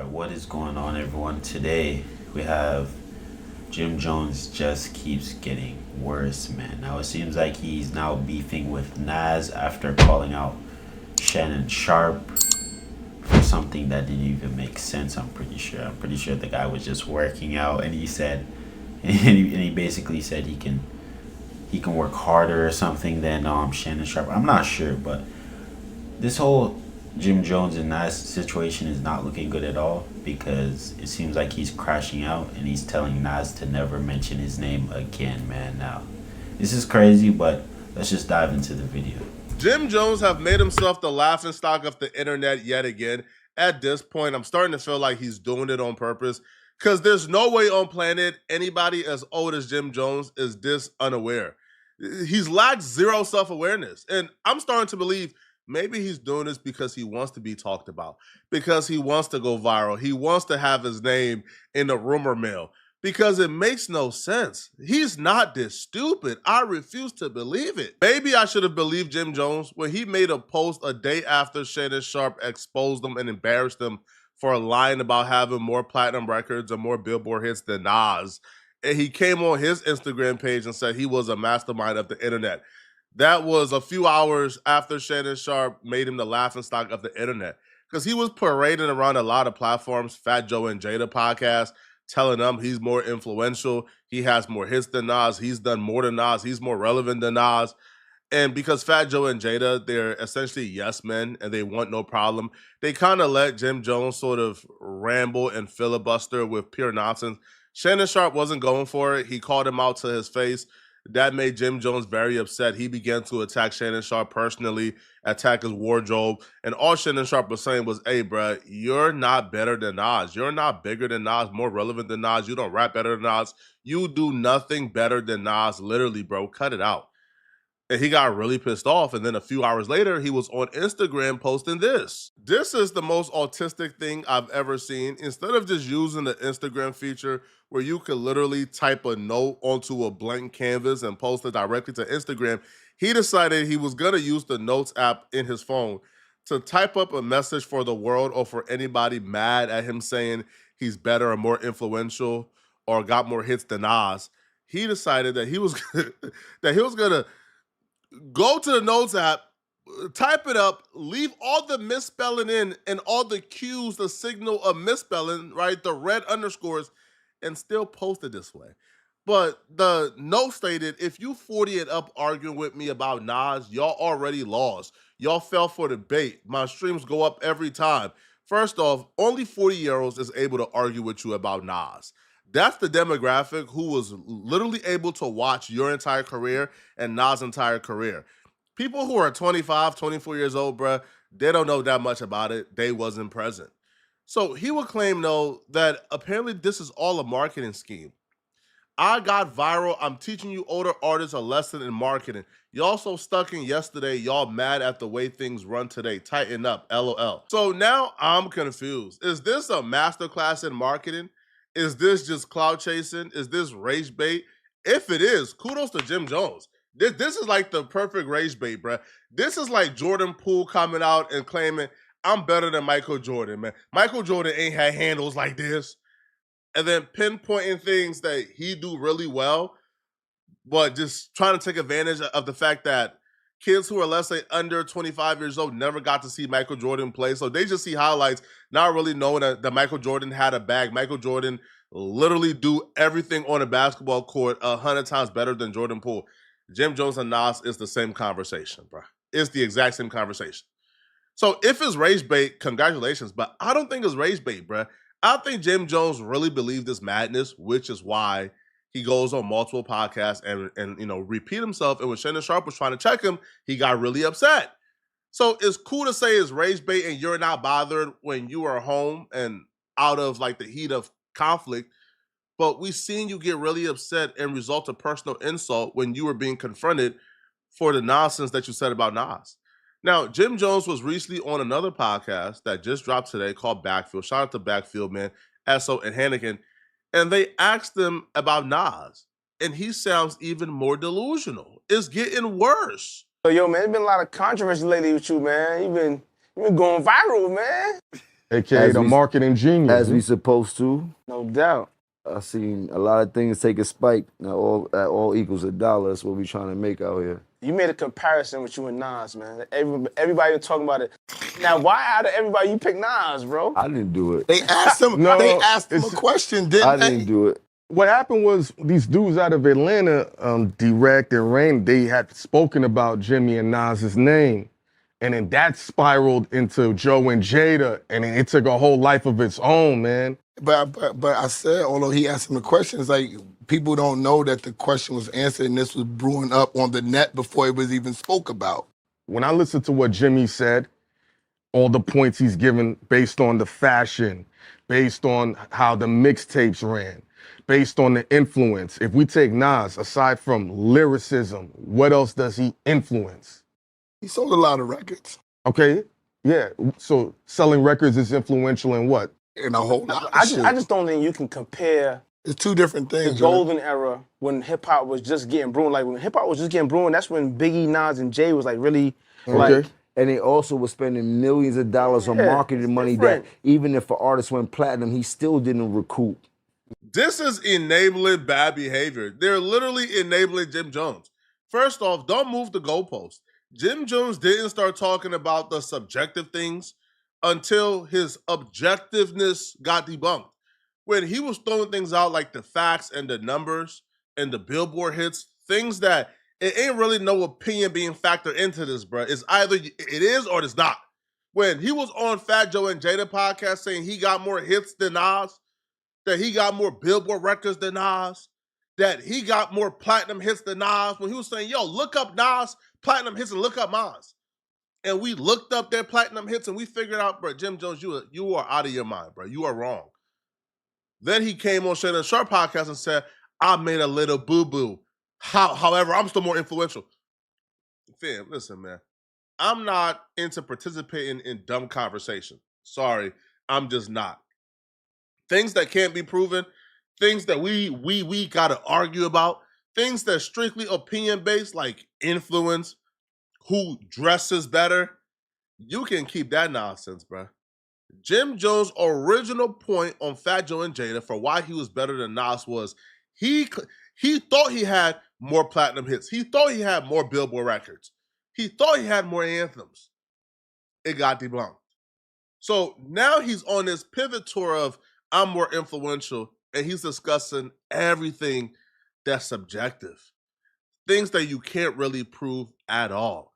Alright, what is going on, everyone? Today we have Jim Jones just keeps getting worse, man. Now it seems like he's now beefing with Nas after calling out Shannon Sharp for something that didn't even make sense. I'm pretty sure. I'm pretty sure the guy was just working out, and he said, and he basically said he can work harder or something than Shannon Sharp. I'm not sure, but this whole Jim Jones and Nas situation is not looking good at all because it seems like he's crashing out and he's telling Nas to never mention his name again, man. Now, this is crazy, but let's just dive into the video. Jim Jones have made himself the laughing stock of the internet yet again. At this point, I'm starting to feel like he's doing it on purpose because there's no way on planet anybody as old as Jim Jones is this unaware. He's lacked zero self-awareness. And I'm starting to believe maybe he's doing this because he wants to be talked about, because he wants to go viral. He wants to have his name in the rumor mill because it makes no sense. He's not this stupid. I refuse to believe it. Maybe I should have believed Jim Jones when he made a post a day after Shannon Sharp exposed him and embarrassed him for lying about having more platinum records and more Billboard hits than Nas. And he came on his Instagram page and said he was a mastermind of the internet. That was a few hours after Shannon Sharp made him the laughing stock of the internet because he was parading around a lot of platforms, Fat Joe and Jada podcast, telling them he's more influential, he has more hits than Nas, he's done more than Nas, he's more relevant than Nas. And because Fat Joe and Jada, they're essentially yes men and they want no problem, they kind of let Jim Jones sort of ramble and filibuster with pure nonsense. Shannon Sharp wasn't going for it. He called him out to his face. That made Jim Jones very upset. He began to attack Shannon Sharp personally, attack his wardrobe. And all Shannon Sharp was saying was, hey, bro, you're not better than Nas. You're not bigger than Nas, more relevant than Nas. You don't rap better than Nas. You do nothing better than Nas. Literally, bro, cut it out. And he got really pissed off. And then a few hours later, he was on Instagram posting this. This is the most autistic thing I've ever seen. Instead of just using the Instagram feature where you could literally type a note onto a blank canvas and post it directly to Instagram, he decided he was going to use the Notes app in his phone to type up a message for the world or for anybody mad at him saying he's better or more influential or got more hits than Nas. He decided that he was going to go to the Notes app, type it up, leave all the misspelling in and all the cues, the signal of misspelling, right? The red underscores, and still post it this way. But the note stated, if you 40 and up arguing with me about Nas, y'all already lost. Y'all fell for the bait. My streams go up every time. First off, only 40-year-olds is able to argue with you about Nas. That's the demographic who was literally able to watch your entire career and Nas' entire career. People who are 25, 24 years old, bruh, they don't know that much about it. They wasn't present. So he would claim, though, that apparently this is all a marketing scheme. I got viral. I'm teaching you older artists a lesson in marketing. Y'all so stuck in yesterday. Y'all mad at the way things run today. Tighten up, LOL. So now I'm confused. Is this a masterclass in marketing? Is this just cloud chasing? Is this rage bait? If it is, kudos to Jim Jones. This is like the perfect rage bait, bruh. This is like Jordan Poole coming out and claiming, I'm better than Michael Jordan, man. Michael Jordan ain't had handles like this. And then pinpointing things that he do really well, but just trying to take advantage of the fact that kids who are, let's say, under 25 years old never got to see Michael Jordan play. So they just see highlights, not really knowing that Michael Jordan had a bag. Michael Jordan literally do everything on a basketball court 100 times better than Jordan Poole. Jim Jones and Nas is the same conversation, bro. It's the exact same conversation. So if it's rage bait, congratulations. But I don't think it's rage bait, bro. I think Jim Jones really believed this madness, which is why he goes on multiple podcasts and repeat himself. And when Shannon Sharp was trying to check him, he got really upset. So it's cool to say it's rage bait and you're not bothered when you are home and out of like the heat of conflict. But we've seen you get really upset and result to personal insult when you were being confronted for the nonsense that you said about Nas. Now, Jim Jones was recently on another podcast that just dropped today called Backfield. Shout out to Backfield, man, Esso and Hannigan. And they asked him about Nas. And he sounds even more delusional. It's getting worse. So, yo, man, there's been a lot of controversy lately with you, man. You've been going viral, man. AKA the marketing genius. As we supposed to. No doubt. I seen a lot of things take a spike. Now all equals $1. That's what we trying to make out here. You made a comparison with you and Nas, man. Everybody was talking about it. Now, why out of everybody you pick Nas, bro? I didn't do it. They asked him. They asked him a question, didn't they? I didn't do it. What happened was these dudes out of Atlanta, Direct and Rain, they had spoken about Jimmy and Nas's name. And then that spiraled into Joe and Jada, and it took a whole life of its own, man. But I said, although he asked him the question, it's like people don't know that the question was answered and this was brewing up on the net before it was even spoke about. When I listened to what Jimmy said, all the points he's given based on the fashion, based on how the mixtapes ran, based on the influence. If we take Nas, aside from lyricism, what else does he influence? He sold a lot of records. Okay, yeah. So selling records is influential in what? In a whole lot I of shit. just don't think you can compare. It's two different things. The golden era when hip hop was just getting brewing. Like when hip hop was just getting brewing, that's when Biggie, Nas, and Jay was like really like. And they also were spending millions of dollars on marketing money that even if an artist went platinum, he still didn't recoup. This is enabling bad behavior. They're literally enabling Jim Jones. First off, don't move the goalpost. Jim Jones didn't start talking about the subjective things until his objectiveness got debunked. When he was throwing things out like the facts and the numbers and the Billboard hits, things that it ain't really no opinion being factored into this, bro. It's either it is or it's not. When he was on Fat Joe and Jada podcast saying he got more hits than Nas, that he got more Billboard records than Nas, that he got more platinum hits than Nas, when he was saying, yo, look up Nas platinum hits and look up Nas. And we looked up their platinum hits and we figured out, bro, Jim Jones, you are out of your mind, bro. You are wrong. Then he came on Shannon Sharp podcast and said, I made a little boo-boo. However, I'm still more influential. Fam, listen, man. I'm not into participating in dumb conversation. Sorry, I'm just not. Things that can't be proven, things that we gotta argue about, things that strictly opinion-based, like influence, who dresses better, you can keep that nonsense, bro. Jim Jones' original point on Fat Joe and Jada for why he was better than Nas was he thought he had more platinum hits. He thought he had more Billboard records. He thought he had more anthems. It got debunked. So now he's on this pivot tour of I'm more influential, and he's discussing everything that's subjective. Things that you can't really prove at all.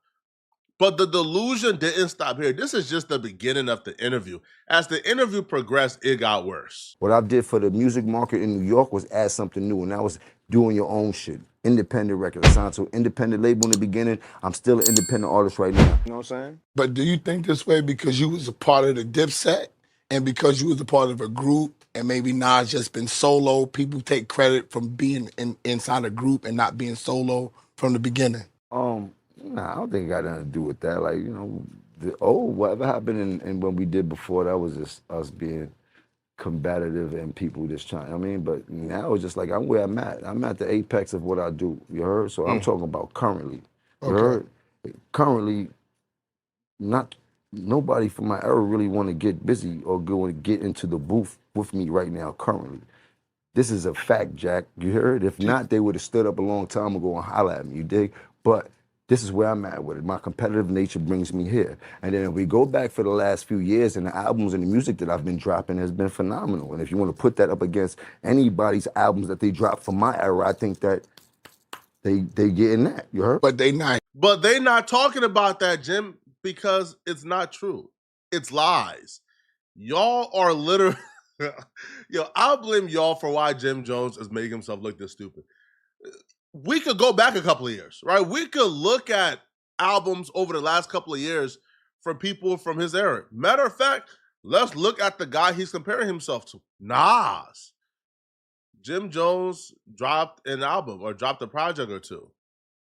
But the delusion didn't stop here. This is just the beginning of the interview. As the interview progressed, it got worse. What I did for the music market in New York was add something new, and that was doing your own shit. Independent record. I signed to an independent label in the beginning. I'm still an independent artist right now. You know what I'm saying? But do you think this way because you was a part of the Dipset and because you was a part of a group and maybe Nas just been solo, people take credit from being inside a group and not being solo from the beginning? Nah, I don't think it got nothing to do with that. Like, you know, whatever happened and when we did before, that was just us being combative and people just trying, I mean, but now it's just like I'm where I'm at. I'm at the apex of what I do, you heard? So I'm talking about currently. You heard? Currently, nobody from my era really want to get busy or go and get into the booth with me right now, currently. This is a fact, Jack. You heard? If not, they would have stood up a long time ago and holler at me, you dig? But this is where I'm at with it. My competitive nature brings me here. And then if we go back for the last few years, and the albums and the music that I've been dropping has been phenomenal. And if you want to put that up against anybody's albums that they dropped from my era, I think that they getting that, you heard? But they not. But they not talking about that, Jim, because it's not true. It's lies. Y'all are literally... Yo, I'll blame y'all for why Jim Jones is making himself look this stupid. We could go back a couple of years, right? We could look at albums over the last couple of years from people from his era. Matter of fact, let's look at the guy he's comparing himself to, Nas. Jim Jones dropped an album or dropped a project or two.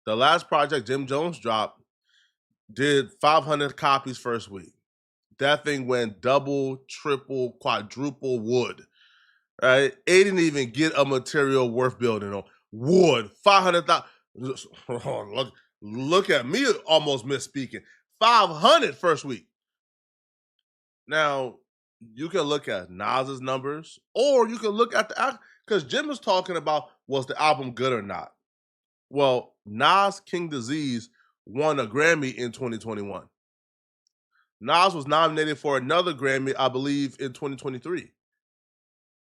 The last project Jim Jones dropped did 500 copies first week. That thing went double, triple, quadruple wood, right? It didn't even get a material worth building on. Wood, 500,000. Look at me almost misspeaking. 500 first week. Now, you can look at Nas's numbers, or you can look at the, because Jim was talking about, was the album good or not? Well, Nas King Disease won a Grammy in 2021. Nas was nominated for another Grammy, I believe, in 2023.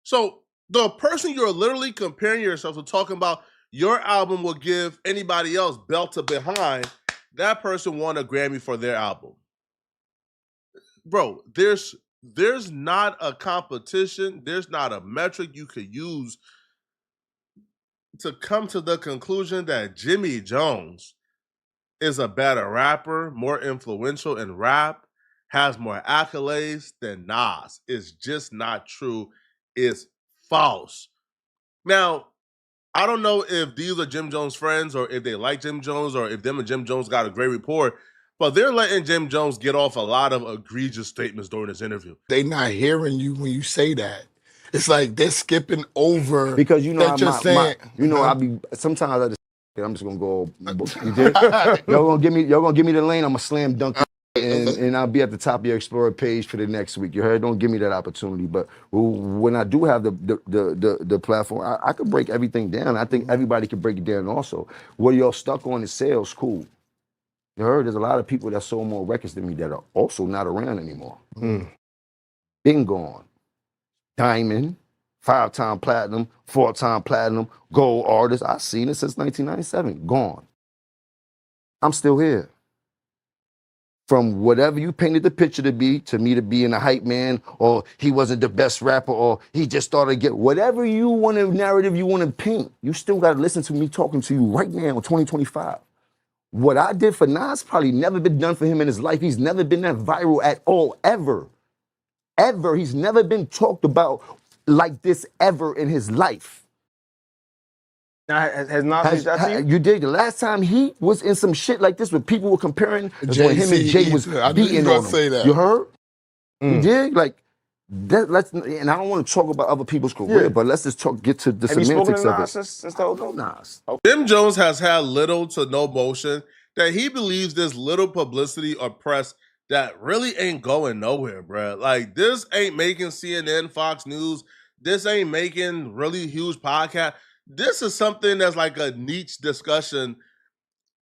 So the person you're literally comparing yourself to, talking about your album will give anybody else belt to behind, that person won a Grammy for their album. Bro, there's not a competition, there's not a metric you could use to come to the conclusion that Jimmy Jones is a better rapper, more influential in rap, has more accolades than Nas. It's just not true. It's false. Now, I don't know if these are Jim Jones friends or if they like Jim Jones or if them and Jim Jones got a great rapport, but they're letting Jim Jones get off a lot of egregious statements during this interview. They not hearing you when you say that. It's like they're skipping over Because you know, that you're saying. I be sometimes I just I'm just gonna go. You did? Y'all gonna give me the lane. I'm gonna slam dunk and I'll be at the top of your Explorer page for the next week. You heard? Don't give me that opportunity. But when I do have the platform, I could break everything down. I think everybody can break it down. Also, what y'all stuck on is sales. Cool. You heard? There's a lot of people that sold more records than me that are also not around anymore. Been gone. Diamond, 5-time platinum, 4-time platinum, gold artist. I've seen it since 1997. Gone. I'm still here. From whatever you painted the picture to me to being a hype man, or he wasn't the best rapper, or he just started to get whatever you want to narrative you want to paint, you still got to listen to me talking to you right now in 2025. What I did for Nas probably never been done for him in his life. He's never been that viral at all, ever. Ever. He's never been talked about like this ever in his life. Now, has Nas reached out to you? You did. The last time he was in some shit like this where people were comparing is when him and Jay was beating on him. Say that. You heard? You did? Like, that, and I don't want to talk about other people's career, but let's just get to the Have you spoken semantics to of Nas it. since the whole thing? Nas. Jim Jones has had little to no motion, that he believes there's little publicity or press that really ain't going nowhere, bro. Like, this ain't making CNN, Fox News. This ain't making really huge podcast. This is something that's like a niche discussion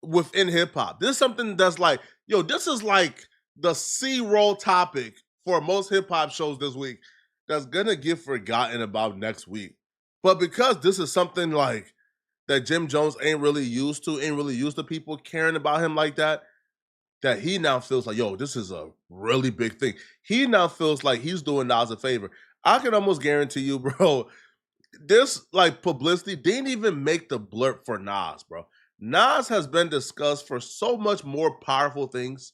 within hip hop. This is something that's like, yo, this is like the C-roll topic for most hip hop shows this week that's gonna get forgotten about next week. But because this is something like that Jim Jones ain't really used to people caring about him like that, that he now feels like, yo, this is a really big thing. He now feels like he's doing Nas a favor. I can almost guarantee you, bro, this like publicity didn't even make the blurb for Nas, bro. Nas has been discussed for so much more powerful things.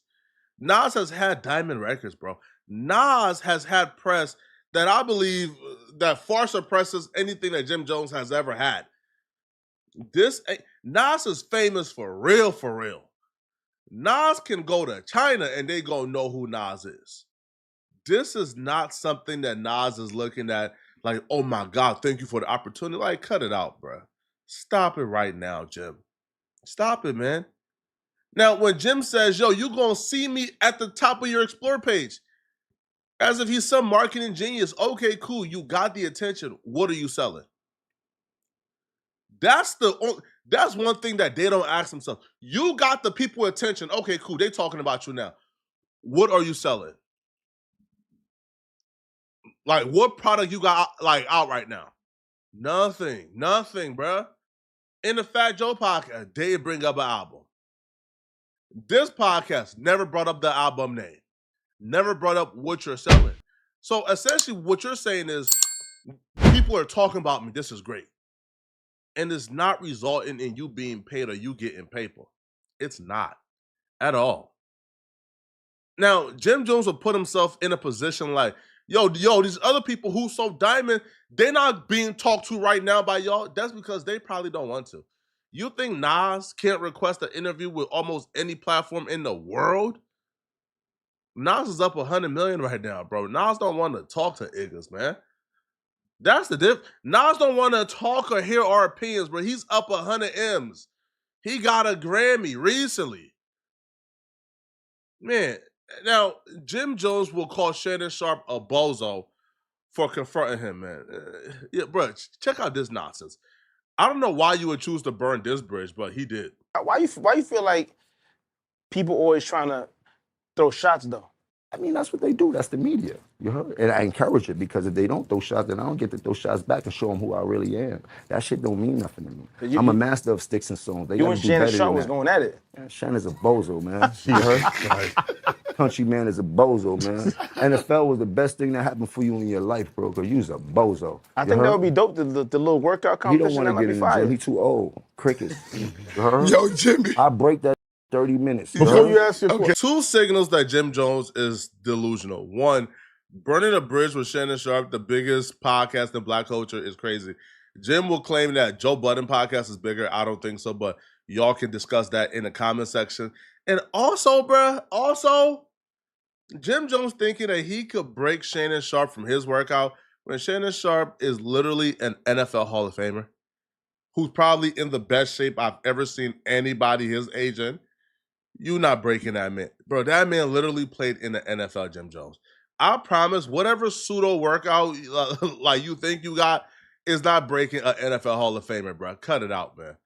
Nas has had diamond records, bro. Nas has had press that I believe that far suppresses anything that Jim Jones has ever had. Nas is famous for real, for real. Nas can go to China and they gonna know who Nas is. This is not something that Nas is looking at like, oh my God, thank you for the opportunity. Like, cut it out, bro. Stop it right now, Jim. Stop it, man. Now, when Jim says, yo, you gonna see me at the top of your Explore page, as if he's some marketing genius. Okay, cool. You got the attention. What are you selling? That's one thing that they don't ask themselves. You got the people attention. Okay, cool. They talking about you now. What are you selling? Like, what product you got like out right now? Nothing, bruh. In the Fat Joe podcast, they bring up an album. This podcast never brought up the album name. Never brought up what you're selling. So essentially what you're saying is people are talking about me. This is great. And it's not resulting in you being paid or you getting paper. It's not at all. Now, Jim Jones will put himself in a position like, yo, these other people who sold diamond, they're not being talked to right now by y'all. That's because they probably don't want to. You think Nas can't request an interview with almost any platform in the world? Nas is up 100 million right now, bro. Nas don't want to talk to niggas, man. That's the diff. Nas don't want to talk or hear our opinions, bro. He's up 100 M's. He got a Grammy recently. Man, Now, Jim Jones will call Shannon Sharp a bozo for confronting him, man. Yeah, bro, check out this nonsense. I don't know why you would choose to burn this bridge, but he did. Why you feel like people always trying to throw shots though? I mean, that's what they do. That's the media. You heard? And I encourage it because if they don't throw shots, then I don't get to throw shots back and show them who I really am. That shit don't mean nothing to me. I'm a master of sticks and stones. They You gotta and do Shannon better Sharp than was that. going at it. Man, Shannon's a bozo, man. You heard? Country man is a bozo, man. NFL was the best thing that happened for you in your life, bro, because you's a bozo. I think that would be dope, the little workout He don't competition. want That to might get be in the fire. gym. He too old. Crickets. You heard? Yo, Jimmy. I break that 30 minutes. Before you ask your question, Two signals that Jim Jones is delusional. One, burning a bridge with Shannon Sharp, the biggest podcast in Black culture, is crazy. Jim will claim that Joe Budden podcast is bigger. I don't think so, but y'all can discuss that in the comment section. And also, bruh, Jim Jones thinking that he could break Shannon Sharp from his workout when Shannon Sharp is literally an NFL Hall of Famer who's probably in the best shape I've ever seen anybody his age in. You not breaking that man. Bro, that man literally played in the NFL, Jim Jones. I promise, whatever pseudo workout like you think you got is not breaking an NFL Hall of Famer, bro. Cut it out, man.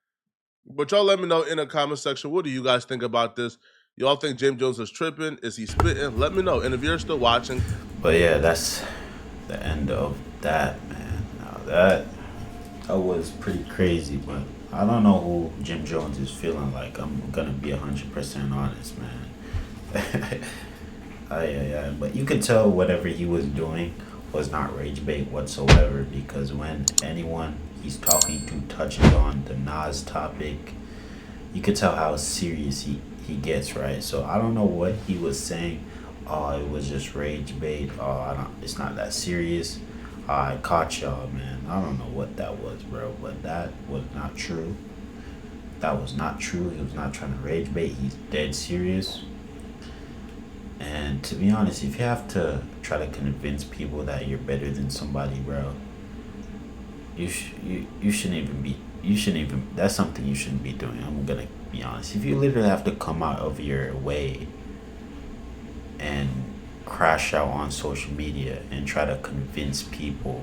But y'all let me know in the comment section, what do you guys think about this? Y'all think Jim Jones is tripping? Is he spitting? Let me know. And if you're still watching. But yeah, that's the end of that, man. Now that was pretty crazy, but I don't know who Jim Jones is feeling like. I'm gonna be 100% honest, man. But you could tell whatever he was doing was not rage bait whatsoever, because when anyone he's talking to touches on the Nas topic, you could tell how serious he gets, right? So I don't know what he was saying. Oh, it was just rage bait. Oh, it's not that serious. I caught y'all, man. I don't know what that was, bro, but that was not true. That was not true. He was not trying to rage bait. He's dead serious. And to be honest, if you have to try to convince people that you're better than somebody, bro, you shouldn't even be. That's something you shouldn't be doing. I'm gonna be honest. If you literally have to come out of your way and crash out on social media and try to convince people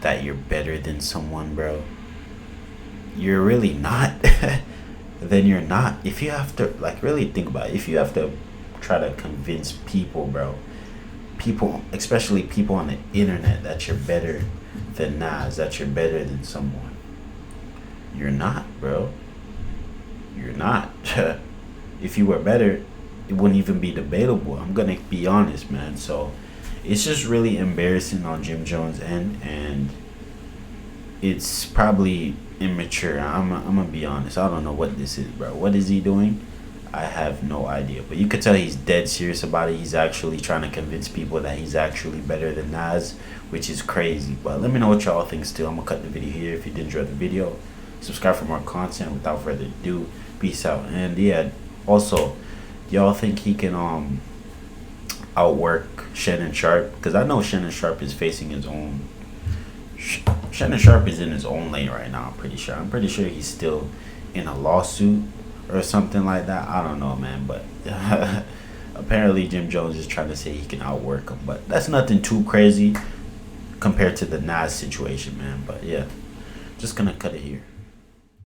that you're better than someone, bro, you're really not. Then you're not. If you have to, like, really think about it, if you have to try to convince people, bro, especially people on the internet, that you're better than Nas, that you're better than someone, you're not, bro. You're not. If you were better, it wouldn't even be debatable. I'm gonna be honest, man. So it's just really embarrassing on Jim Jones' end, and it's probably immature. I'm gonna be honest. I don't know what this is, bro. What is he doing? I have no idea. But you could tell he's dead serious about it. He's actually trying to convince people that he's actually better than Nas, which is crazy. But let me know what y'all think still. I'm gonna cut the video here. If you did enjoy the video, subscribe for more content. Without further ado, peace out. And yeah, also, y'all think he can outwork Shannon Sharp? Because I know Shannon Sharp is facing his own. Shannon Sharp is in his own lane right now. I'm pretty sure he's still in a lawsuit or something like that. I don't know, man. But apparently Jim Jones is trying to say he can outwork him. But that's nothing too crazy compared to the Nas situation, man. But yeah, just gonna cut it here.